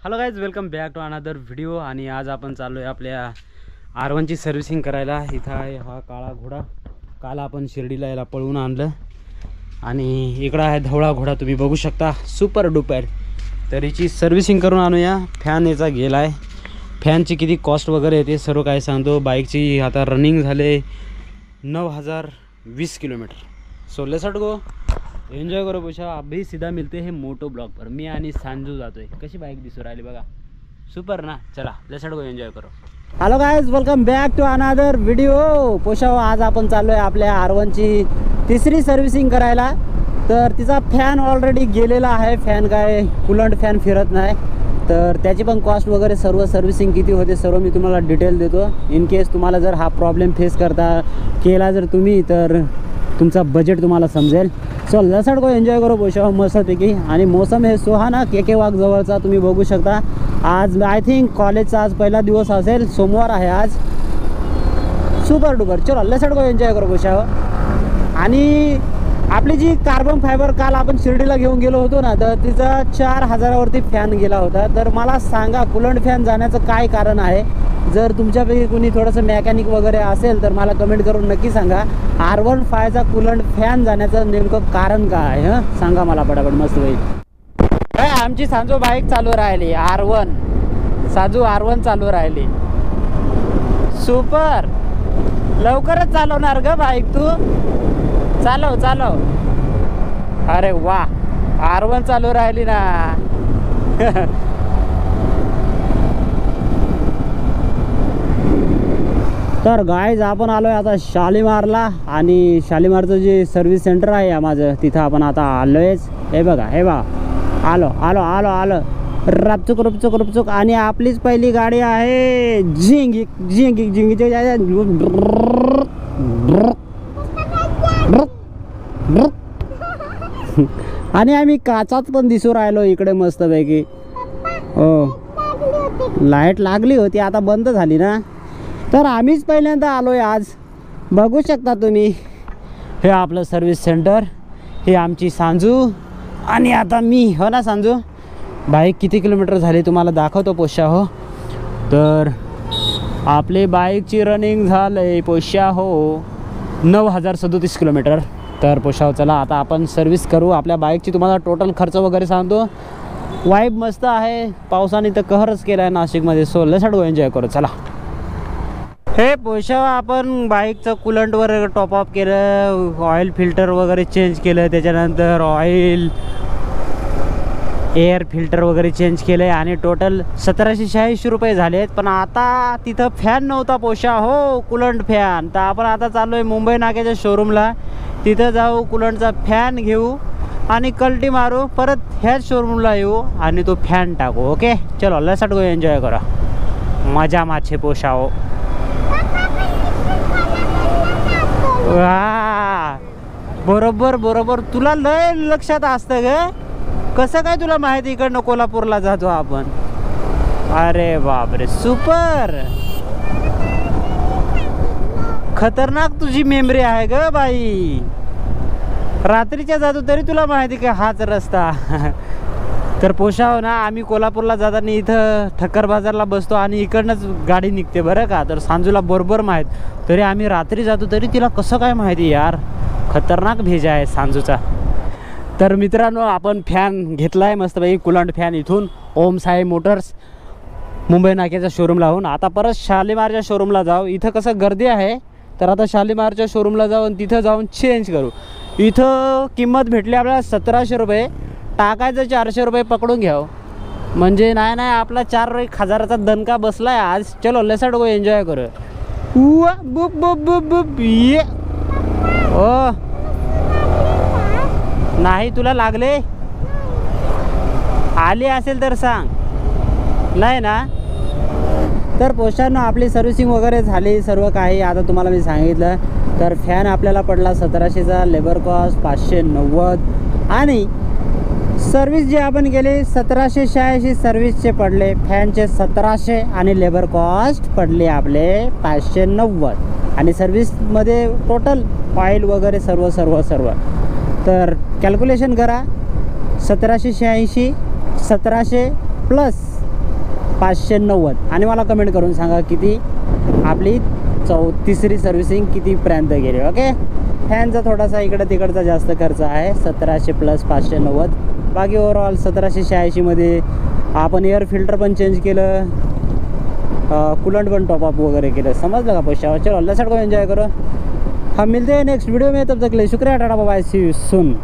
Hello guys, welcome back to another video. आणि आज आपण चाललो आहे आपल्या R1ची सर्व्हिसिंग करायला. इथं आहे हा काळा घोडा. काल आपण शिर्डीला याला पळवून आणलं. आणि इकडं आहे धवळा घोडा, तुम्ही बघू शकता, सुपर डुपर. तर हिची सर्व्हिसिंग करून आणूया. फॅन याचा गेला आहे. फॅनची किती कॉस्ट वगैरे येते सर्व काय सांगतो. बाईकची आता रनिंग झाले 9020 kilometre. So let's go, enjoy करो बोशा. अभी सीधा मिलते हैं मोटो ब्लॉग पर. मी आणि सांजू जातोय. कशी बाईक दिसू राहिली बघा, सुपर ना. चला लेट्स गो, एन्जॉय करो. Hello guys, welcome back to another video. पोशाव, आज आपण चाललोय आपल्या R1ची तिसरी सर्व्हिसिंग करायला. तर तिचा फॅन ऑलरेडी गेलेला आहे. फॅन काय कूलंट फॅन फिरत नाही. तर त्याची पण कॉस्ट वगैरे सर्व सर्व्हिसिंग किती होते सर्व मी तुम्हाला डिटेल देतो. इन केस तुम्हाला जर हा प्रॉब्लेम फेस केला जर तुम्ही, तर तुमचा बजेट तुम्हाला समजेल. सो लेट्स गो, एन्जॉय करो पोशाव मस्तपैकी. आणि मोसम हे सुहाना के वाघ जवळचा तुम्ही बघू शकता. आज आय थिंक कॉलेजचा आज पहिला दिवस असेल, सोमवार आहे आज. Super duper. चलो लेट्स गो, एन्जॉय करो पोशाव. आणि आपली जी कार्बन फायबर काल आपण शिर्डीला घेऊन गेलो होतो ना, तर तिचा 4000वरती फॅन गेला होता. तर मला सांगा कूलंट फॅन जाण्याचं काय कारण आहे. जर तुमच्यापैकी कोणी थोडंसं मेकॅनिक वगैरे असेल तर मला कमेंट करून नक्की सांगा. R15चा कूलंट फॅन जाण्याचं नेमकं कारण काय आहे, सांगा मला पटापट. मस्त होईल. आमची सांजू बाईक चालू राहिली. R1 चालू राहिली. सुपर. लवकरच चालवणार ग बाईक तू. चालव. अरे वा, R1 चालू राहिली ना. तर गाईज, आपण आलोय आता शालीमारला. आणि शालीमारचं जे सर्व्हिस सेंटर आहे माझं, तिथं आपण आता आलोयच. हे बघा आलो रपचुक. आणि आपलीच पहिली गाडी आहे झिंगीची. आणि आम्ही काचात पण दिसू राहिलो इकडे मस्तपैकी. हो, लाईट लागली होती, आता बंद झाली ना. तर आम्हीच पहिल्यांदा आलोय आज. बघू शकता तुम्ही, हे आपलं सर्व्हिस सेंटर. हे आमची सांजू आणि आता मी. हो ना सांजू, बाईक किती किलोमीटर झाली तुम्हाला दाखवतो पोशा. हो, तर आपली बाईकची रनिंग झालंय पोशा हो 9037 किलोमीटर. तर पोशाव, चला आता आपण सर्व्हिस करू आपल्या बाईकची. तुम्हाला टोटल खर्च वगैरे सांगतो. वाईब मस्त आहे. पावसाने तर कहरच केला आहे नाशिकमध्ये. सो लेट्स गो, एन्जॉय करू. चला. हे पोशाव, आपण बाईकचं कूलंटवर टॉपअप केलं, ऑइल फिल्टर वगैरे चेंज केलं, त्याच्यानंतर ऑइल एअर फिल्टर वगैरे चेंज केलं. आणि टोटल 1786 रुपये झाले आहेत. पण आता तिथं फॅन नव्हता पोशा हो, कूलंट फॅन. तर आपण आता चाललो आहे मुंबई नाक्याच्या शोरूमला. तिथं जाऊ, कूलंटचा फॅन घेऊ आणि कल्टी मारू. परत ह्याच शोरूमला येऊ आणि तो फॅन टाकू. ओके, चलो लेट्स गो, एन्जॉय करा. मजा माछे पोशा हो. बरोबर तुला लय लक्षात असतं ग. कसं काय तुला माहिती इकडनं कोल्हापूरला जातो आपण. अरे बापरे, सुपर. खतरनाक तुझी मेमरी आहे ग बाई. रात्रीच्या जातो तरी तुला माहिती का हाच रस्ता. तर पोशाव ना, आम्ही कोल्हापूरला जाताना इथं ठक्कर बाजारला बसतो आणि इकडनंच गाडी निघते बरं का. तर सांजूला बरोबर माहीत. तरी आम्ही रात्री जातो तरी तिला कसं काय माहिती यार. खतरनाक भेजा आहे सांजूचा. तर मित्रांनो, आपण फॅन घेतला आहे मस्तपैकी कूलंट फॅन इथून ओम साई मोटर्स मुंबई नाक्याच्या शोरूमला होऊन. आता परत शालीमारच्या शोरूमला जाऊ. इथं कसं गर्दी आहे, तर आता शालीमारच्या शोरूमला जाऊन तिथं जाऊन चेंज करू. इथं किंमत भेटली आपल्याला 1700 रुपये. टाकायचं 400 रुपये पकडून घ्यावं. म्हणजे नाही आपला 4000चा दणका बसलाय आज. चलो लेट्स गो, एन्जॉय करू. ये ओ नाही, तुला लागले आली असेल तर सांग. नाही ना. तर पोस्टानं आपली सर्व्हिसिंग वगैरे झाली सर्व काही. आता तुम्हाला मी सांगितलं. तर फॅन आपल्याला पडला 1700चा, लेबर कॉस्ट 590. आणि सर्व्हिस जे आपण केली 1786 सर्व्हिसचे पडले. फॅनचे 1700 आणि लेबर कॉस्ट पडले आपले 590. आणि सर्व्हिसमध्ये टोटल ऑइल वगैरे सर्व. तर कॅल्क्युलेशन करा. 1786 1700 प्लस 590 आणि मला कमेंट करून सांगा किती आपली तिसरी सर्व्हिसिंग कितीपर्यंत गेली. ओके. फॅनचा थोडासा इकडं तिकडचा जास्त खर्च आहे 1700 प्लस 590. बाकी ओव्हरऑल 1786मध्ये आपण एअर फिल्टर पण चेंज केलं, कूलंट पण टॉपअप वगैरह केलं. समझ लगा पैसा. चलो अल्लाह सर को एंजॉय करो. हम मिलते हैं नेक्स्ट वीडियो में. तब तक के लिए शुक्रिया. टाटा बाय. See you soon.